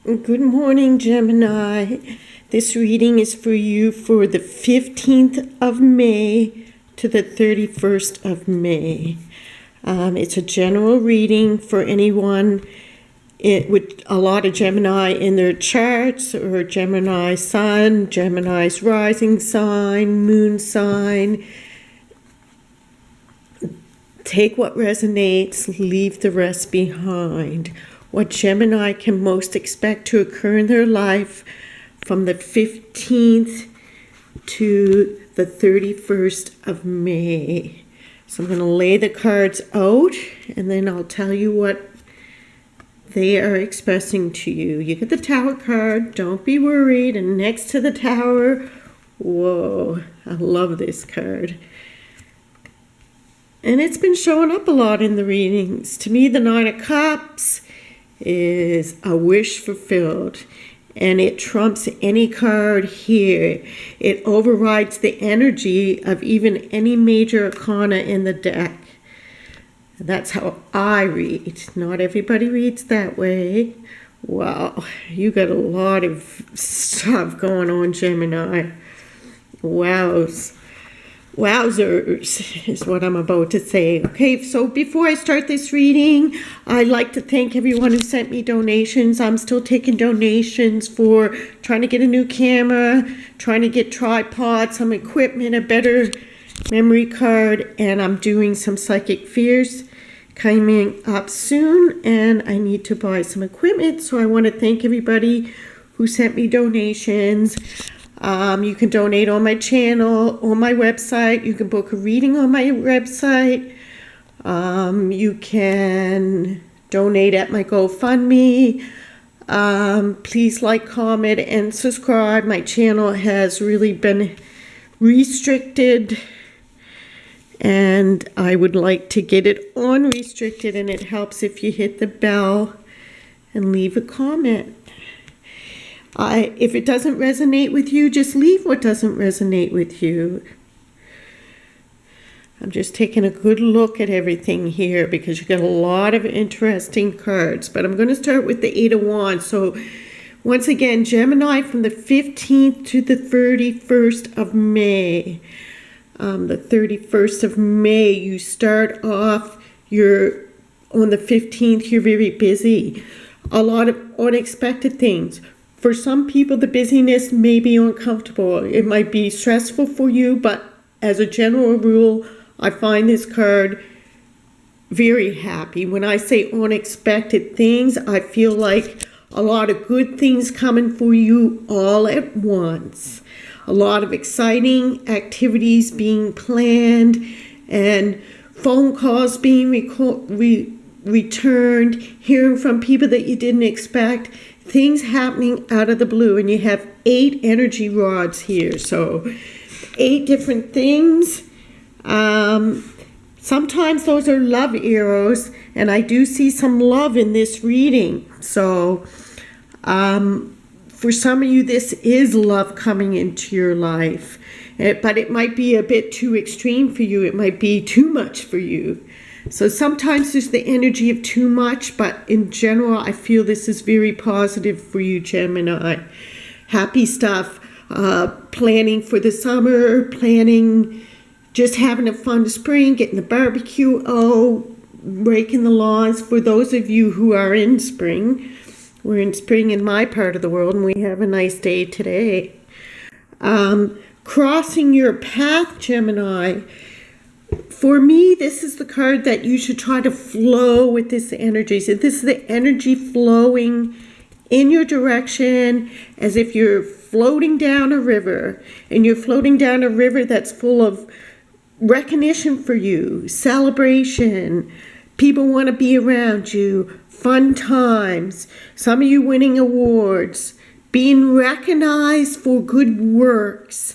Good morning, Gemini. This reading is for you for the 15th of May to the 31st of May. It's a general reading for anyone with a lot of Gemini in their charts, or Gemini sun, Gemini's rising sign, moon sign. Take what resonates, leave the rest behind. What Gemini can most expect to occur in their life from the 15th to the 31st of May. So I'm going to lay the cards out, and then I'll tell you what they are expressing to you. You get the Tower card, don't be worried, and next to the Tower, whoa, I love this card. And it's been showing up a lot in the readings. To me, the Nine of Cups is a wish fulfilled, and it trumps any card here. It overrides the energy of even any major arcana in the deck. That's how I read. Not everybody reads that way. Wow, you got a lot of stuff going on, Gemini. Wowzers is what I'm about to say. Okay, so before I start this reading, I'd like to thank everyone who sent me donations. I'm still taking donations for trying to get a new camera, trying to get tripod, some equipment, a better memory card, and I'm doing some psychic fears coming up soon, and I need to buy some equipment. So I want to thank everybody who sent me donations. You can donate on my channel, on my website. You can book a reading on my website. You can donate at my GoFundMe. Please like, comment, and subscribe. My channel has really been restricted, and I would like to get it unrestricted, and it helps if you hit the bell and leave a comment. If it doesn't resonate with you, just leave what doesn't resonate with you. I'm just taking a good look at everything here because you got a lot of interesting cards. But I'm going to start with the Eight of Wands. So once again, Gemini, from the 15th to the 31st of May. The 31st of May, you start off, on the 15th, you're very busy. A lot of unexpected things. For some people, the busyness may be uncomfortable. It might be stressful for you, but as a general rule, I find this card very happy. When I say unexpected things, I feel like a lot of good things coming for you all at once. A lot of exciting activities being planned, and phone calls being returned, hearing from people that you didn't expect. Things happening out of the blue, and you have 8 energy rods here, so 8 different things. Sometimes those are love arrows, and I do see some love in this reading. So for some of you, this is love coming into your life, but it might be a bit too extreme for you. It might be too much for you. So sometimes there's the energy of too much, but in general, I feel this is very positive for you, Gemini. Happy stuff, planning for the summer, just having a fun spring, getting the barbecue, breaking the laws. For those of you who are in spring, we're in spring in my part of the world, and we have a nice day today. Crossing your path, Gemini. For me, this is the card that you should try to flow with this energy. So this is the energy flowing in your direction as if you're floating down a river. And you're floating down a river that's full of recognition for you, celebration. People want to be around you, fun times. Some of you winning awards, being recognized for good works.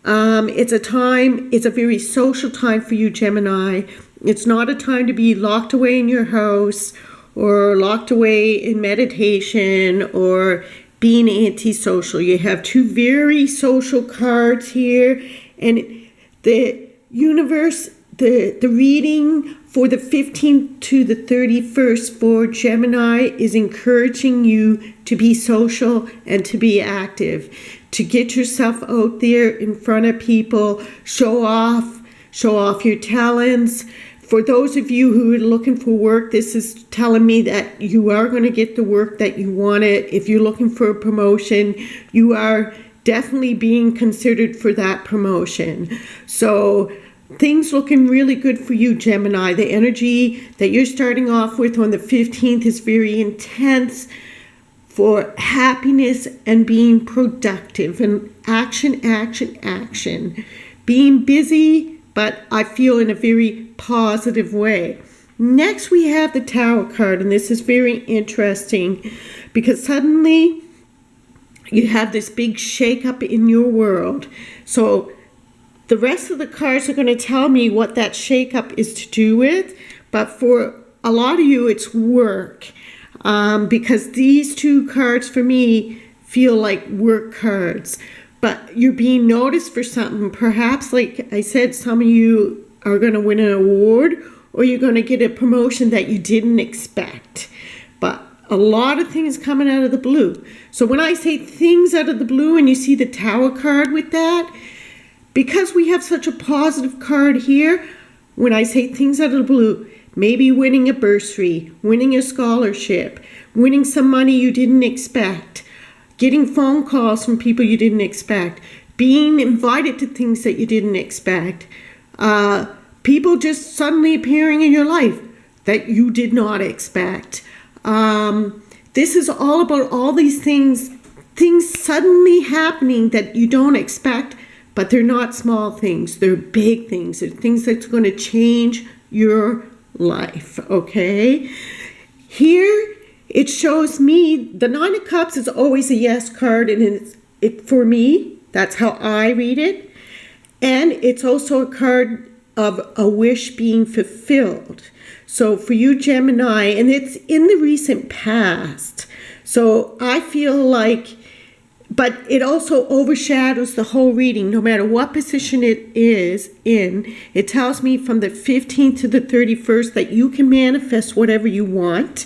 It's a very social time for you, Gemini. It's not a time to be locked away in your house or locked away in meditation or being antisocial. You have 2 very social cards here, and the universe the reading for the 15th to the 31st for Gemini is encouraging you to be social and to be active, to get yourself out there in front of people, show off your talents. For those of you who are looking for work, this is telling me that you are going to get the work that you wanted. If you're looking for a promotion, you are definitely being considered for that promotion. So things looking really good for you, Gemini. The energy that you're starting off with on the 15th is very intense for happiness and being productive and action. Being busy, but I feel in a very positive way. Next, we have the Tower card, and this is very interesting because suddenly you have this big shakeup in your world. So the rest of the cards are going to tell me what that shakeup is to do with, but for a lot of you, it's work. Because these two cards for me feel like work cards. But you're being noticed for something. Perhaps, like I said, some of you are going to win an award or you're going to get a promotion that you didn't expect. But a lot of things coming out of the blue. So when I say things out of the blue and you see the Tower card with that, because we have such a positive card here, when I say things out of the blue, maybe winning a bursary, winning a scholarship, winning some money you didn't expect, getting phone calls from people you didn't expect, being invited to things that you didn't expect, people just suddenly appearing in your life that you did not expect. This is all about all these things suddenly happening that you don't expect, but they're not small things. They're big things. They're things that's going to change your life, okay? Here, it shows me the Nine of Cups is always a yes card, and for me, that's how I read it. And it's also a card of a wish being fulfilled. So for you, Gemini, and it's in the recent past. So I feel like, but it also overshadows the whole reading, no matter what position it is in. It tells me from the 15th to the 31st that you can manifest whatever you want.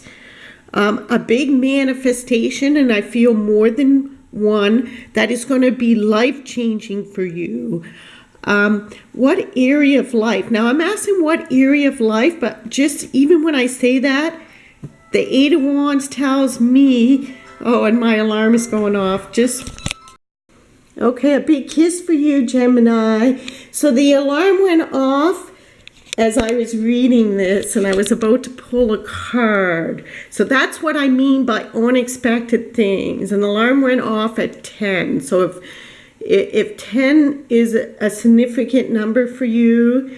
A big manifestation, and I feel more than one, that is going to be life-changing for you. What area of life? Now, I'm asking what area of life, but just even when I say that, the Eight of Wands tells me, oh, and my alarm is going off. Okay, a big kiss for you, Gemini. So the alarm went off as I was reading this, and I was about to pull a card. So that's what I mean by unexpected things. An alarm went off at 10. So if 10 is a significant number for you,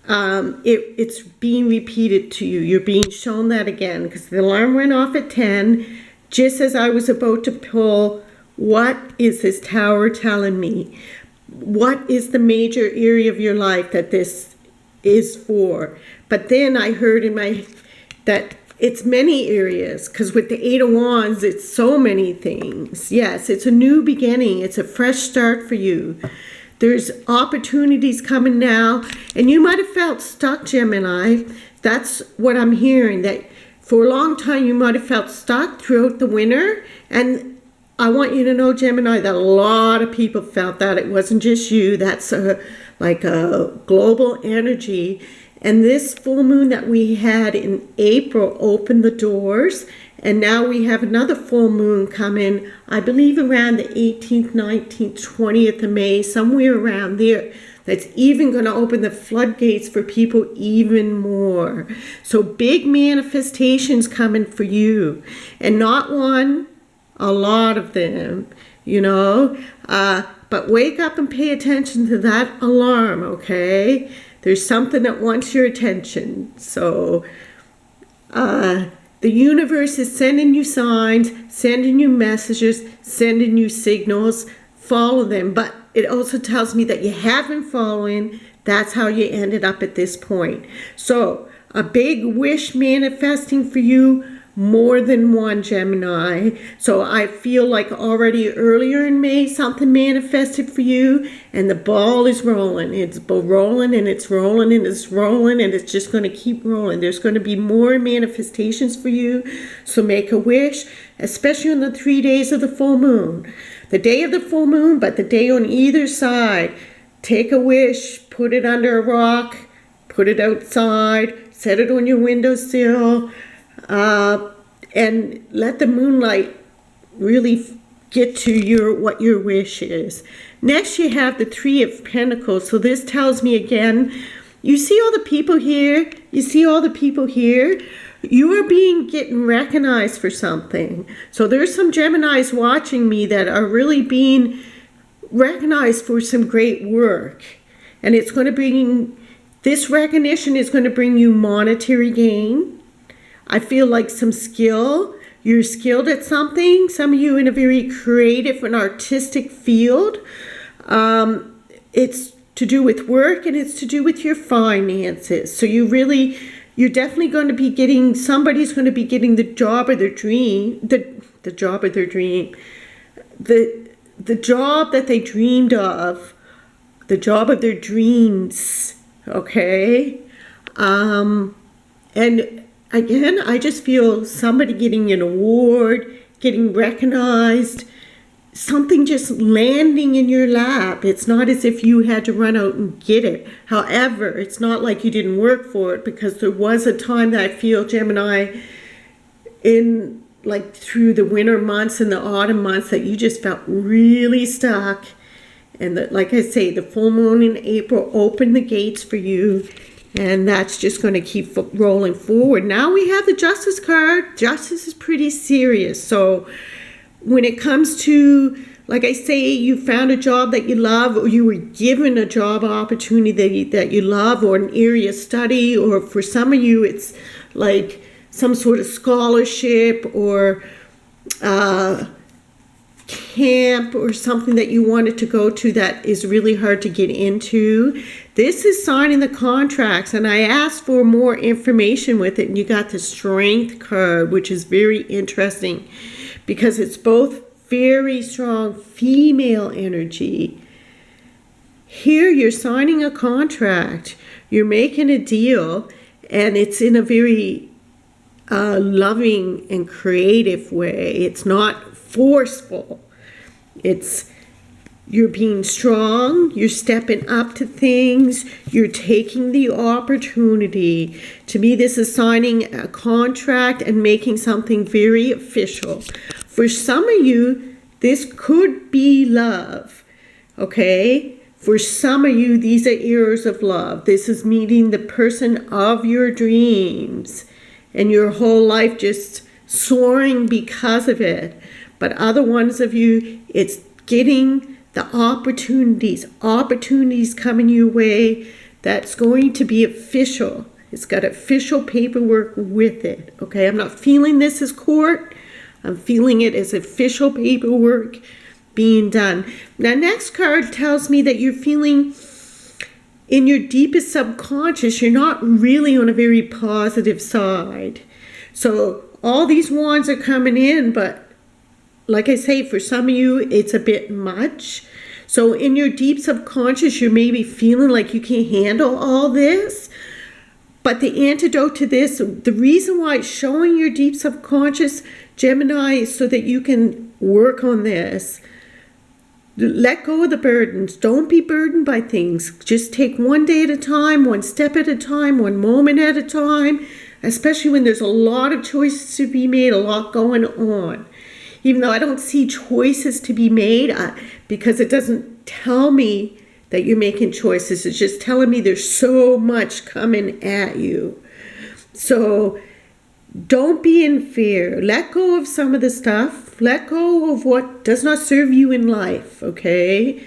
it's being repeated to you. You're being shown that again, because the alarm went off at 10, just as I was about to pull. What is this Tower telling me? What is the major area of your life that this is for? But then I heard in my that it's many areas, because with the Eight of Wands, it's so many things. Yes, it's a new beginning. It's a fresh start for you. There's opportunities coming now, and you might have felt stuck, Gemini. That's what I'm hearing, that for a long time you might have felt stuck throughout the winter. And I want you to know, Gemini, that a lot of people felt that. It wasn't just you. That's like a global energy. And this full moon that we had in April opened the doors. And now we have another full moon coming, I believe around the 18th, 19th, 20th of May, somewhere around there. That's even going to open the floodgates for people even more. So big manifestations coming for you. And not one, a lot of them, you know. But wake up and pay attention to that alarm, okay? There's something that wants your attention. So the universe is sending you signs, sending you messages, sending you signals. Follow them. But it also tells me that you have been following. That's how you ended up at this point. So a big wish manifesting for you. more than one, Gemini. So I feel like already earlier in May, something manifested for you, and the ball is rolling. It's rolling and it's rolling and it's rolling, and it's just going to keep rolling. There's going to be more manifestations for you. So make a wish, especially on the 3 days of the full moon. The day of the full moon, but the day on either side. Take a wish, put it under a rock, put it outside, set it on your windowsill, and let the moonlight really get to what your wish is. Next, you have the Three of Pentacles. So this tells me again, you see all the people here? You see all the people here? You are getting recognized for something. So there's some Geminis watching me that are really being recognized for some great work. And it's going to bring, this recognition is going to bring you monetary gain. I feel like some skill. You're skilled at something. Some of you in a very creative and artistic field. It's to do with work, and it's to do with your finances. So you're definitely going to be getting, somebody's going to be getting the job of their dream, the job of their dream, the job that they dreamed of, the job of their dreams, okay? And again, I just feel somebody getting an award, getting recognized, something just landing in your lap. It's not as if you had to run out and get it. However, it's not like you didn't work for it, because there was a time that I feel, Gemini, in like through the winter months and the autumn months, that you just felt really stuck. And that, like I say, the full moon in April opened the gates for you. And that's just going to keep rolling forward. Now we have the Justice card. Justice is pretty serious. So when it comes to, like I say, you found a job that you love, or you were given a job opportunity that you love, or an area of study, or for some of you it's like some sort of scholarship or camp or something that you wanted to go to that is really hard to get into. This is signing the contracts, and I asked for more information with it, and you got the Strength card, which is very interesting because it's both very strong female energy. Here you're signing a contract, you're making a deal, and it's in a very loving and creative way. It's not forceful. You're being strong, you're stepping up to things, you're taking the opportunity. To me, this is signing a contract and making something very official. For some of you, this could be love, okay? For some of you, these are eras of love. This is meeting the person of your dreams and your whole life just soaring because of it. But other ones of you, it's getting the opportunities coming your way that's going to be official. It's got official paperwork with it, okay? I'm not feeling this as court. I'm feeling it as official paperwork being done. Now, next card tells me that you're feeling in your deepest subconscious, you're not really on a very positive side. So all these wands are coming in, but like I say, for some of you, it's a bit much. So in your deep subconscious, you're maybe feeling like you can't handle all this. But the antidote to this, the reason why it's showing your deep subconscious, Gemini, is so that you can work on this. Let go of the burdens. Don't be burdened by things. Just take one day at a time, one step at a time, one moment at a time, especially when there's a lot of choices to be made, a lot going on. Even though I don't see choices to be made, because it doesn't tell me that you're making choices. It's just telling me there's so much coming at you. So don't be in fear. Let go of some of the stuff. Let go of what does not serve you in life, okay?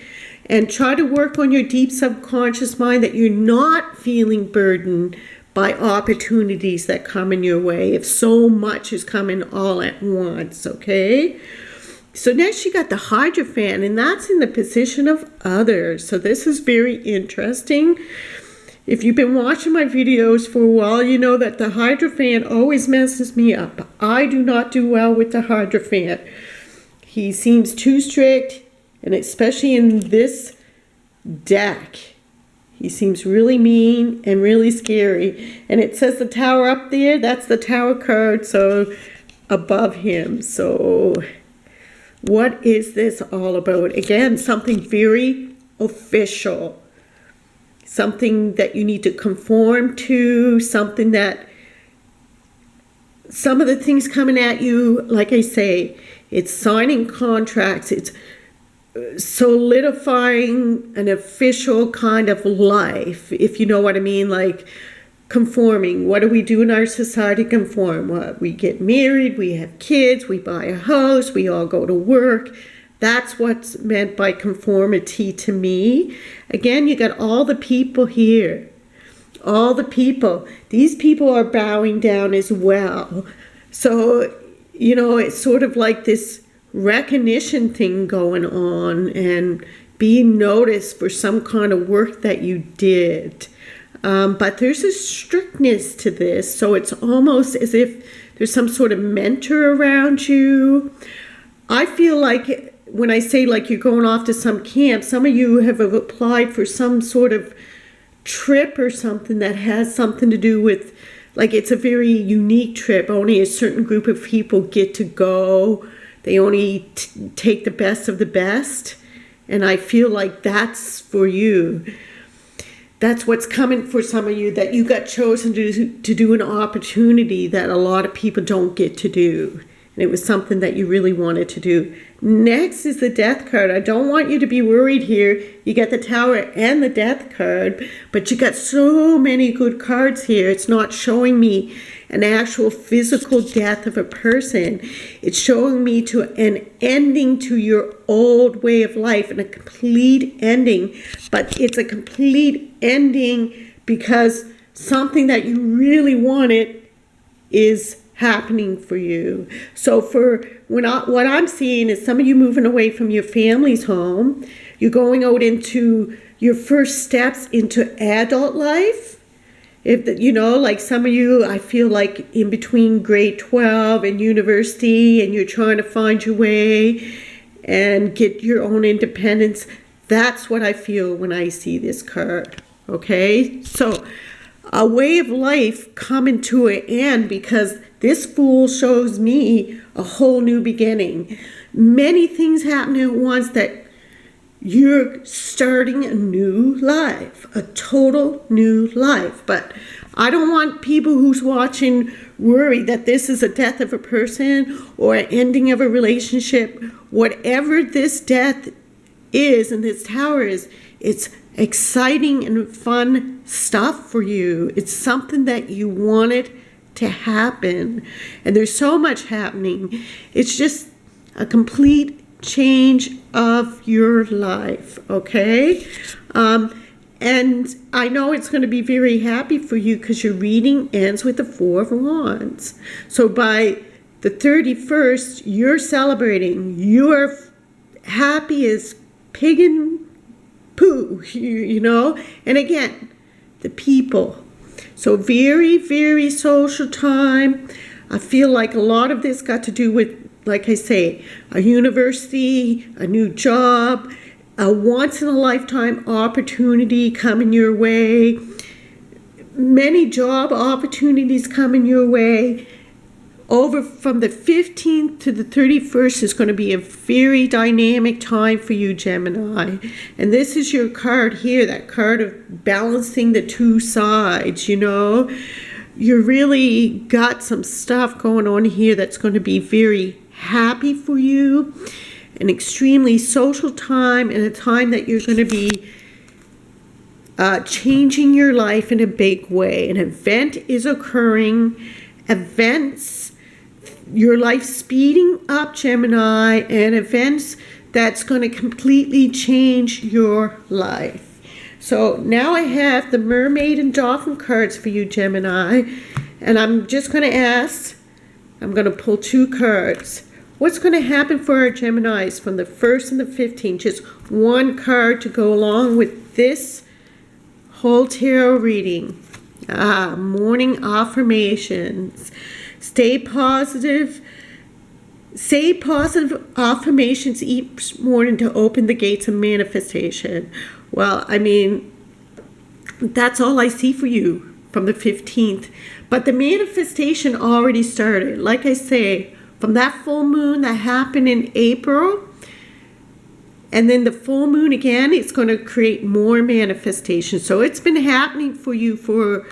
And try to work on your deep subconscious mind that you're not feeling burdened by opportunities that come in your way, if so much is coming all at once, okay? So next you got the Hierophant, and that's in the position of others. So this is very interesting. If you've been watching my videos for a while, you know that the Hierophant always messes me up. I do not do well with the Hierophant. He seems too strict, and especially in this deck, he seems really mean and really scary. And it says the Tower up there, that's the Tower card, so above him. So what is this all about? Again, something very official. Something that you need to conform to, something that, some of the things coming at you, like I say, it's signing contracts, it's solidifying an official kind of life, if you know what I mean, like conforming. What do we do in our society? Conform. What? We get married, we have kids, we buy a house, we all go to work. That's what's meant by conformity to me. Again, you got all the people here. All the people. These people are bowing down as well. So, you know, it's sort of like this recognition thing going on and being noticed for some kind of work that you did. But there's a strictness to this. So it's almost as if there's some sort of mentor around you. I feel like when I say like you're going off to some camp, some of you have applied for some sort of trip or something that has something to do with, like it's a very unique trip. Only a certain group of people get to go. They only take the best of the best. And I feel like that's for you. That's what's coming for some of you, that you got chosen to do an opportunity that a lot of people don't get to do. And it was something that you really wanted to do. Next is the Death card. I don't want you to be worried here. You got the Tower and the Death card, but you got so many good cards here. It's not showing me an actual physical death of a person. It's showing me to an ending to your old way of life and a complete ending. But it's a complete ending because something that you really wanted is happening for you. So for what I'm seeing is some of you moving away from your family's home. You're going out into your first steps into adult life. If you know, like some of you, I feel like in between grade 12 and university, and you're trying to find your way and get your own independence. That's what I feel when I see this card. Okay, so a way of life coming to an end, because this Fool shows me a whole new beginning. Many things happening at once, that you're starting a new life, a total new life. But I don't want people who's watching worry that this is a death of a person or an ending of a relationship. Whatever this death is and this Tower is, it's exciting and fun stuff for you. It's something that you wanted to happen, and there's so much happening. It's just a complete change of your life, okay? And I know it's going to be very happy for you because your reading ends with the Four of Wands. So by the 31st, you're celebrating. You're happy as pig and poo, you know? And again, the people. So very, very social time. I feel like a lot of this got to do with, like I say, a university, a new job, a once-in-a-lifetime opportunity coming your way, many job opportunities coming your way. Over from the 15th to the 31st is going to be a very dynamic time for you, Gemini. And this is your card here, that card of balancing the two sides, you know. You really got some stuff going on here that's going to be very happy for you. An extremely social time, and a time that you're going to be changing your life in a big way. An event is occurring. Events, your life speeding up, Gemini, and events that's going to completely change your life. So now I have the Mermaid and Dolphin cards for you, Gemini, and I'm just going to ask, I'm going to pull two cards. What's going to happen for our Geminis from the 1st and the 15th? Just one card to go along with this whole tarot reading. Morning affirmations. Stay positive. Say positive affirmations each morning to open the gates of manifestation. Well, I mean, that's all I see for you from the 15th. But the manifestation already started. Like I say, from that full moon that happened in April, and then the full moon again, it's going to create more manifestation. So it's been happening for you for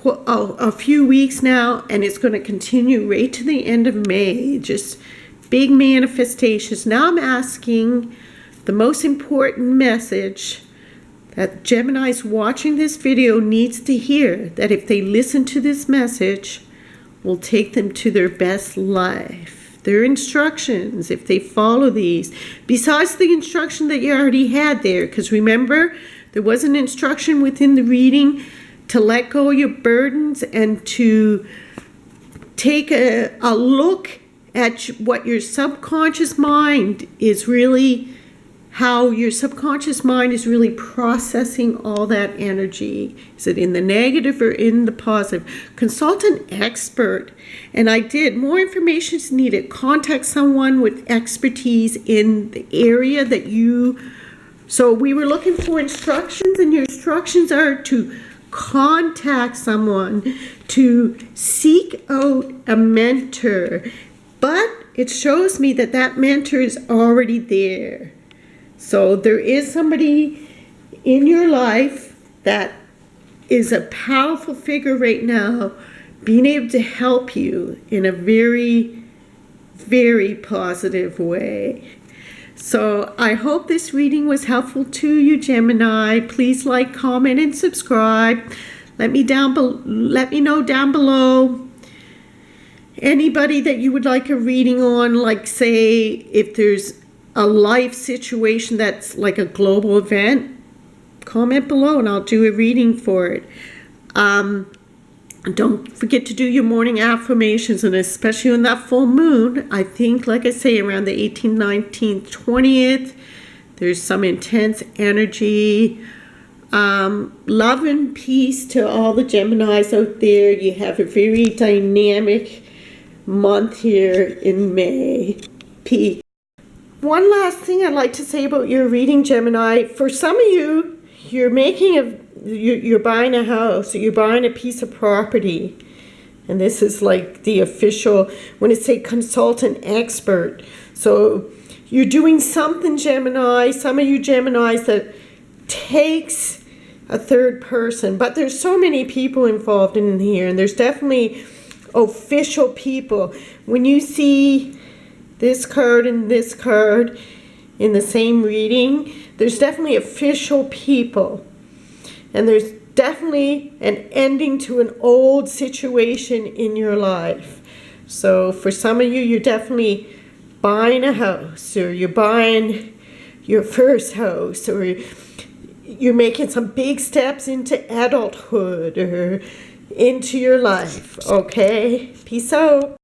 a few weeks now, and it's going to continue right to the end of May. Just big manifestations. Now I'm asking the most important message that Gemini's watching this video needs to hear, that if they listen to this message, will take them to their best life. Their instructions, if they follow these, besides the instruction that you already had there, because remember, there was an instruction within the reading to let go of your burdens and to take a look at what your subconscious mind is really, how your subconscious mind is really processing all that energy. Is it in the negative or in the positive? Consult an expert. And I did. More information is needed. Contact someone with expertise in the area that you... So we were looking for instructions, and your instructions are to contact someone, to seek out a mentor. But it shows me that that mentor is already there. So there is somebody in your life that is a powerful figure right now, being able to help you in a very, very positive way. So I hope this reading was helpful to you, Gemini. Please like, comment, and subscribe. Let me know down below anybody that you would like a reading on, like say if there's a life situation that's like a global event, comment below and I'll do a reading for it. Don't forget to do your morning affirmations, and especially on that full moon, I think, like I say, around the 18th, 19th, 20th, there's some intense energy. Love and peace to all the Geminis out there. You have a very dynamic month here in May. Peace. One last thing I'd like to say about your reading, Gemini. For some of you, you're buying a house, or you're buying a piece of property. And this is like the official, when it say consultant expert. So you're doing something, Gemini, some of you Geminis, that takes a third person. But there's so many people involved in here, and there's definitely official people. When you see this card and this card in the same reading, there's definitely official people. And there's definitely an ending to an old situation in your life. So for some of you, you're definitely buying a house, or you're buying your first house, or you're making some big steps into adulthood or into your life. Okay? Peace out.